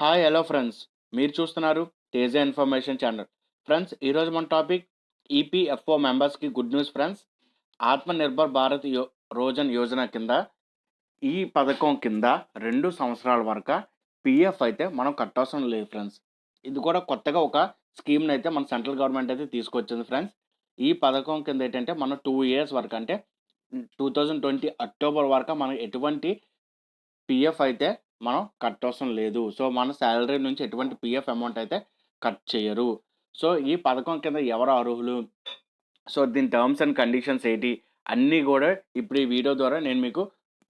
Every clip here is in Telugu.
Hi hello friends. మీరు చూస్తున్నారు తేజ ఇన్ఫర్మేషన్ ఛానల్. ఫ్రెండ్స్, ఈరోజు మన టాపిక్ ఈపీఎఫ్ఓ మెంబర్స్కి good news friends. Atmanirbhar Bharat Rozgar Yojana కింద ఈ పథకం కింద 2 సంవత్సరాల వరకు పీఎఫ్ అయితే మనం కట్టవసరం లేదు ఫ్రెండ్స్. ఇది కూడా కొత్తగా ఒక స్కీమ్ని అయితే మన సెంట్రల్ గవర్నమెంట్ అయితే తీసుకొచ్చింది ఫ్రెండ్స్. ఈ పథకం కింద ఏంటంటే మనం 2 ఇయర్స్ వరకు అంటే 2020 అక్టోబర్ వరకు మనం ఎటువంటి పీఎఫ్ అయితే మనం కట్టవసరం లేదు. సో, మన సాలరీ నుంచి ఎటువంటి పీఎఫ్ అమౌంట్ అయితే కట్ చేయరు. సో, ఈ పథకం కింద ఎవరు అర్హులు? సో, దీని టర్మ్స్ అండ్ కండిషన్స్ ఏంటి? అన్నీ గూడా ఇప్పుడు ఈ వీడియో ద్వారా నేను మీకు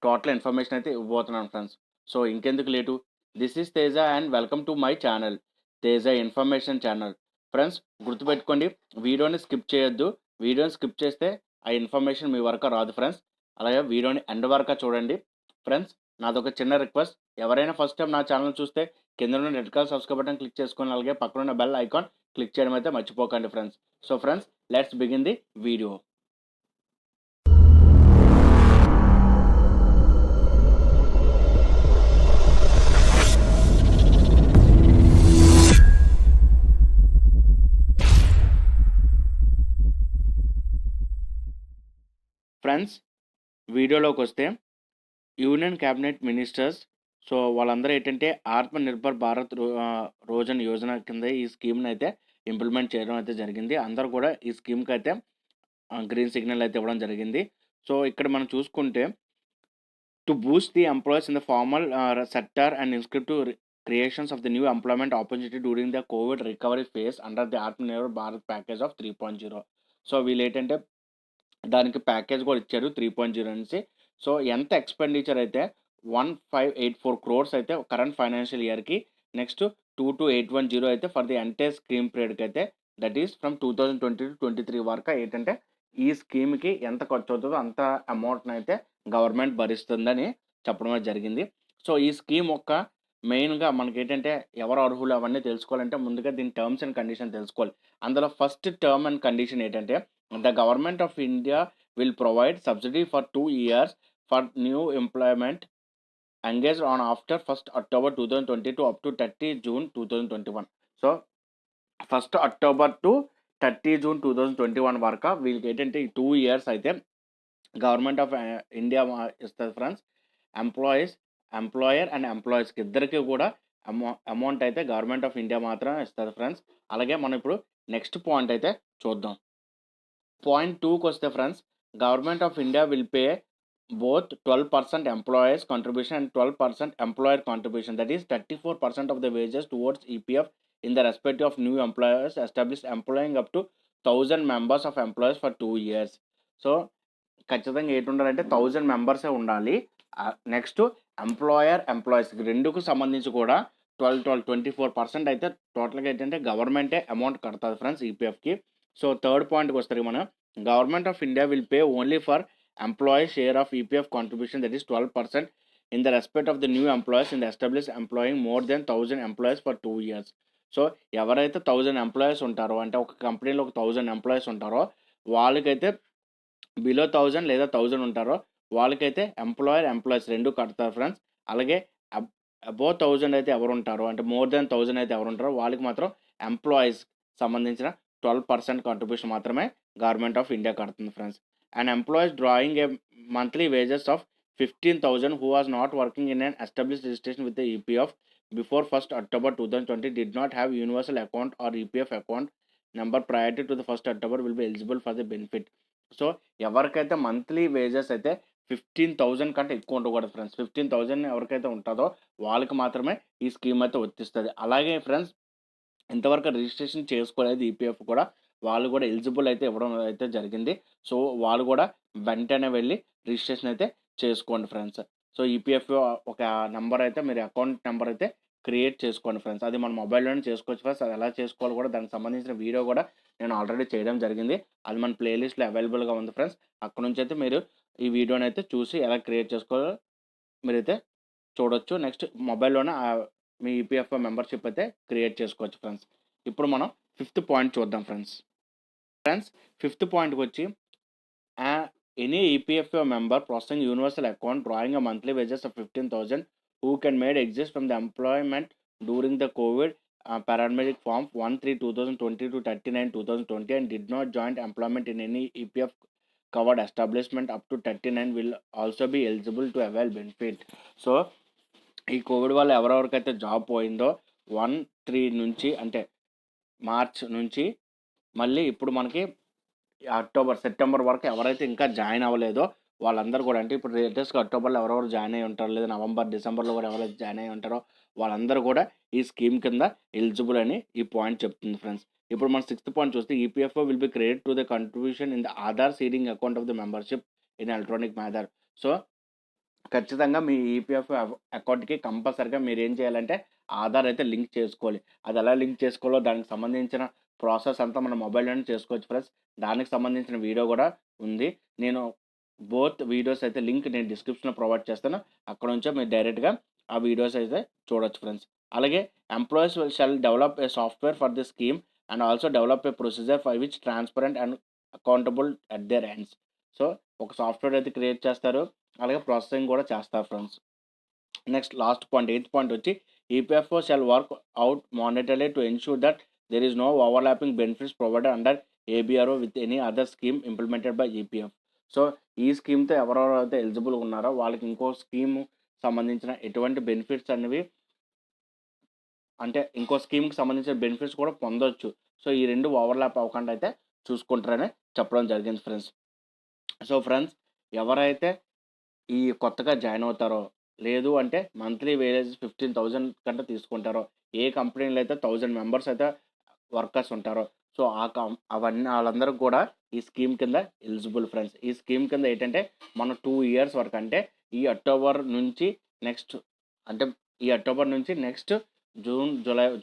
టోటల్ ఇన్ఫర్మేషన్ అయితే ఇవ్వబోతున్నాను ఫ్రెండ్స్. సో, ఇంకెందుకు late? This is Teja and welcome to my channel. Teja information channel. Friends, గుర్తుపెట్టుకోండి, వీడియోని స్కిప్ చేయొద్దు. వీడియోని స్కిప్ చేస్తే ఆ ఇన్ఫర్మేషన్ మీ వరకు రాదు ఫ్రెండ్స్. అలాగే వీడియోని ఎండ్ వరకు చూడండి. ఫ్రెండ్స్, నాదొక చిన్న రిక్వెస్ట్. ఎవరైనా ఫస్ట్ టైం నా ఛానల్ చూస్తే కింద ఉన్న red colour subscribe button click చేసుకొని అలాగే పక్కన ఉన్న బెల్ ఐకాన్ క్లిక్ చేయడం అయితే మర్చిపోకండి friends. So friends, let's begin the video. Friends, వీడియోలోకి వస్తే యూనియన్ క్యాబినెట్ మినిస్టర్స్ సో వాళ్ళందరూ ఏంటంటే ఆత్మనిర్భర్ భారత్ రోజన్ యోజన కింద ఈ స్కీమ్ని అయితే ఇంప్లిమెంట్ చేయడం అయితే జరిగింది. అందరూ కూడా ఈ స్కీమ్కి అయితే గ్రీన్ సిగ్నల్ అయితే ఇవ్వడం జరిగింది. సో ఇక్కడ మనం చూసుకుంటే to boost the employees in the formal sector and inscriptive creations of the new employment opportunity during the COVID recovery phase under the Atmanirbhar Bharat package of 3.0. So వీళ్ళు ఏంటంటే దానికి ప్యాకేజ్ కూడా ఇచ్చారు 3.0 నుంచి. సో ఎంత ఎక్స్పెండిచర్ అయితే 1584 crores అయితే కరెంట్ ఫైనాన్షియల్ ఇయర్కి, నెక్స్ట్ 22810 అయితే ఫర్ ది ఎంటైర్ స్కీమ్ పీరియడ్కి అయితే, దట్ ఈస్ ఫ్రమ్ 2020 to 23 వరకు ఏంటంటే ఈ స్కీమ్కి ఎంత ఖర్చు అవుతుందో అంత అమౌంట్ని అయితే గవర్నమెంట్ భరిస్తుందని చెప్పడం జరిగింది. సో ఈ స్కీమ్ యొక్క మెయిన్గా మనకి ఏంటంటే ఎవరు అర్హులు అవన్నీ తెలుసుకోవాలంటే ముందుగా దీని టర్మ్స్ అండ్ కండిషన్ తెలుసుకోవాలి. అందులో ఫస్ట్ టర్మ్ అండ్ కండిషన్ ఏంటంటే the government of India will provide subsidy for 2 years for new employment engaged on after 1st October 2022 up to 30 June 2021. So 1st October to 30 June 2021 వరకు వీళ్ళకి ఏంటంటే ఈ 2 years అయితే గవర్నమెంట్ ఆఫ్ ఇండియా ఇస్తుంది ఫ్రెండ్స్. ఎంప్లాయర్ అండ్ ఎంప్లాయీస్కి ఇద్దరికి కూడా అమౌంట్ అయితే గవర్నమెంట్ ఆఫ్ ఇండియా మాత్రం ఇస్తుంది ఫ్రెండ్స్. అలాగే మనం ఇప్పుడు నెక్స్ట్ పాయింట్ అయితే చూద్దాం. పాయింట్ 2కి వస్తే friends, government of India will pay both 12% employers contribution and 12% employer contribution, that is 34% of the wages towards EPF in the respect of new employers established employing up to 1000 members of employees for 2 years. So ఖచ్చితంగా ఏంటి ఉండాలంటే 1000 మెంబర్సే ఉండాలి. నెక్స్ట్ ఎంప్లాయీస్కి రెండుకు సంబంధించి కూడా 24% అయితే టోటల్గా ఏంటంటే గవర్నమెంటే అమౌంట్ కడతారు ఫ్రెండ్స్ ఈపీఎఫ్కి. సో థర్డ్ పాయింట్కి వస్తారు మనం, government of India will pay only for employee share of EPF contribution, that is 12% in the respect of the new employees in the established employing more than 1000 employees for 2 years. So ఎవరైతే 1000 ఎంప్లాయీస్ ఉంటారో అంటే ఒక కంపెనీలో ఒక 1000 ఎంప్లాయీస్ ఉంటారో వాళ్ళకైతే బిలో 1000 లేదా 1000 ఉంటారో వాళ్ళకైతే ఎంప్లాయీస్ రెండు కడతారు ఫ్రెండ్స్. అలాగే అబోవ్ 1000 అయితే ఎవరు ఉంటారో అంటే మోర్ దెన్ 1000 అయితే ఎవరు ఉంటారో వాళ్ళకి మాత్రం ఎంప్లాయీస్ సంబంధించిన 12% కాంట్రిబ్యూషన్ మాత్రమే గవర్నమెంట్ ఆఫ్ ఇండియా కడుతుంది friends. An employee drawing a monthly wages of 15,000 who was not working in an established registration with the EPF before 1st October 2020 did not have universal account or EPF account number prior to the 1st October will be eligible for the benefit. So ఎవరికైతే మంత్లీ వేజెస్ అయితే 15,000 కంటే ఎక్కువ ఉండకూడదు ఫ్రెండ్స్. 15,000 ఎవరికైతే ఉంటుందో వాళ్ళకి మాత్రమే ఈ స్కీమ్ అయితే వర్తిస్తుంది. అలాగే ఫ్రెండ్స్, ఇంతవరకు రిజిస్ట్రేషన్ చేసుకోలేదు ఈపీఎఫ్ కూడా వాళ్ళు కూడా ఎలిజిబుల్ అయితే ఇవ్వడం అయితే జరిగింది. సో వాళ్ళు కూడా వెంటనే వెళ్ళి రిజిస్ట్రేషన్ అయితే చేసుకోండి ఫ్రెండ్స్. సో ఈపీఎఫ్ ఒక నెంబర్ అయితే మీరు అకౌంట్ నెంబర్ అయితే క్రియేట్ చేసుకోండి ఫ్రెండ్స్. అది మన మొబైల్లోనే చేసుకోవచ్చు ఫ్రెండ్స్. అది ఎలా చేసుకోవాలి కూడా దానికి సంబంధించిన వీడియో కూడా నేను ఆల్రెడీ చేయడం జరిగింది. అది మన ప్లేలిస్ట్లో అవైలబుల్గా ఉంది ఫ్రెండ్స్. అక్కడ నుంచి అయితే మీరు ఈ వీడియోని అయితే చూసి ఎలా క్రియేట్ చేసుకోవాలో మీరైతే చూడొచ్చు. నెక్స్ట్ మొబైల్లోనే మీ ఈపీఎఫ్ఓ మెంబర్షిప్ అయితే క్రియేట్ చేసుకోవచ్చు ఫ్రెండ్స్. ఇప్పుడు మనం 5th పాయింట్ చూద్దాం ఫ్రెండ్స్. ఫిఫ్త్ పాయింట్కి వచ్చి any EPFO member processing universal account drawing a monthly wages of 15,000 who can made exist from the employment during the Covid paramedic form 1/3/2020 to 39/2020 and did not join employment in any EPF covered establishment up to 39 will also be eligible to avail benefit. So ఈ కోవిడ్ వల్ల ఎవరెవరికైతే జాబ్ పోయిందో 1/3 నుంచి అంటే మార్చ్ నుంచి మళ్ళీ ఇప్పుడు మనకి సెప్టెంబర్ వరకు ఎవరైతే ఇంకా జాయిన్ అవ్వలేదో వాళ్ళందరూ కూడా, అంటే ఇప్పుడు లేటెస్ట్గా అక్టోబర్లో ఎవరెవరు జాయిన్ అయ్యి ఉంటారో, లేదా నవంబర్ డిసెంబర్లో కూడా ఎవరైతే జాయిన్ అయ్యి ఉంటారో వాళ్ళందరూ కూడా ఈ స్కీమ్ కింద ఎలిజిబుల్ అని ఈ పాయింట్ చెప్తుంది ఫ్రెండ్స్. ఇప్పుడు మన 6th పాయింట్ చూస్తే EPFO will be credit to the contribution in the Aadhaar seeding account of the membership in electronic manner. So ఖచ్చితంగా మీ ఈపీఎఫ్ అకౌంట్కి కంపల్సరిగా మీరు ఏం చేయాలంటే ఆధార్ అయితే లింక్ చేసుకోవాలి. అది ఎలా లింక్ చేసుకోవాలో దానికి సంబంధించిన ప్రాసెస్ అంతా మన మొబైల్లోనే చేసుకోవచ్చు ఫ్రెండ్స్. దానికి సంబంధించిన వీడియో కూడా ఉంది. నేను బోత్ వీడియోస్ అయితే లింక్ నేను డిస్క్రిప్షన్లో ప్రొవైడ్ చేస్తాను. అక్కడ నుంచే మీరు డైరెక్ట్గా ఆ వీడియోస్ అయితే చూడొచ్చు ఫ్రెండ్స్. అలాగే employees shall develop a software for the scheme and also develop a procedure for which transparent and accountable at their ends. So ఒక సాఫ్ట్వేర్ అయితే క్రియేట్ చేస్తారు, అలాగే ప్రాసెసింగ్ కూడా చేస్తారు friends. Next last point 8th point వచ్చి EPFO shall work out modality to ensure that there is no overlapping benefits provided under ABRO with any other scheme implemented by EPF. So ఈ స్కీమ్తో ఎవరెవరైతే ఎలిజిబుల్ ఉన్నారో వాళ్ళకి ఇంకో స్కీమ్ సంబంధించిన ఎటువంటి బెనిఫిట్స్ అనేవి, అంటే ఇంకో స్కీమ్కి సంబంధించిన బెనిఫిట్స్ కూడా పొందొచ్చు. సో ఈ రెండు ఓవర్లాప్ అవ్వకుండా అయితే చూసుకుంటారని చెప్పడం జరిగింది ఫ్రెండ్స్. సో ఫ్రెండ్స్, ఎవరైతే ఈ కొత్తగా జాయిన్ అవుతారో, లేదు అంటే మంత్లీ వేరేజ్ 15,000 కంటే తీసుకుంటారో, ఏ కంపెనీలో అయితే 1000 మెంబర్స్ అయితే వర్కర్స్ ఉంటారో, సో అవన్నీ వాళ్ళందరూ కూడా ఈ స్కీమ్ కింద ఎలిజిబుల్ ఫ్రెండ్స్. ఈ స్కీమ్ కింద ఏంటంటే మనం 2 ఇయర్స్ వరకు, అంటే ఈ అక్టోబర్ నుంచి నెక్స్ట్, అంటే ఈ అక్టోబర్ నుంచి నెక్స్ట్ జూన్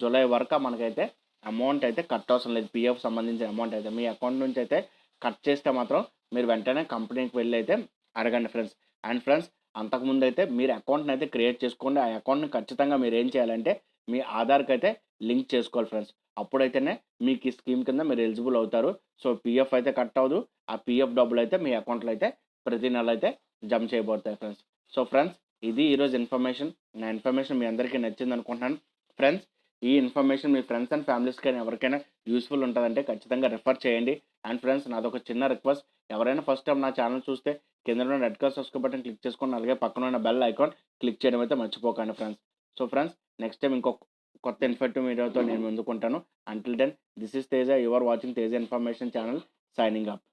జూలై వరకు మనకైతే అమౌంట్ అయితే కట్ అవసరం లేదు. పిఎఫ్ సంబంధించిన అమౌంట్ అయితే మీ అకౌంట్ నుంచి అయితే కట్ చేస్తే మాత్రం మీరు వెంటనే కంపెనీకి వెళ్ళి అయితే అడగండి ఫ్రెండ్స్. అండ్ ఫ్రెండ్స్, అంతకుముందు అయితే మీరు అకౌంట్ని అయితే క్రియేట్ చేసుకోండి. ఆ అకౌంట్ని ఖచ్చితంగా మీరు ఏం చేయాలంటే మీ ఆధార్కి అయితే లింక్ చేసుకోవాలి ఫ్రెండ్స్. అప్పుడైతేనే మీకు ఈ స్కీమ్ కింద మీరు ఎలిజిబుల్ అవుతారు. సో పిఎఫ్ అయితే కట్ అవ్వదు. ఆ పిఎఫ్ డబ్బులు అయితే మీ అకౌంట్లో అయితే ప్రతి నెల అయితే జమ చేయబడతాయి ఫ్రెండ్స్. సో ఫ్రెండ్స్, ఇది ఈరోజు ఇన్ఫర్మేషన్. నా ఇన్ఫర్మేషన్ మీ అందరికీ నచ్చింది అనుకుంటున్నాను ఫ్రెండ్స్. ఈ ఇన్ఫర్మేషన్ మీ ఫ్రెండ్స్ అండ్ ఫ్యామిలీస్కి కానీ ఎవరికైనా యూస్ఫుల్ ఉంటుందంటే ఖచ్చితంగా రిఫర్ చేయండి. అండ్ ఫ్రెండ్స్, నాదొక చిన్న రిక్వెస్ట్, ఎవరైనా ఫస్ట్ టైం నా ఛానల్ చూస్తే కింద ఉన్న red colour subscribe button click చేసుకోండి, అలాగే పక్కన ఉన్న బెల్ ఐకాన్ క్లిక్ చేయడం అయితే మర్చిపోకండి friends. So friends, next time ఇంకొక కొత్త ఇన్ఫర్మేటివ్ వీడియోతో నేను ముందుకుంటాను. Until then, this is Teja, your watching Teja information channel, signing up.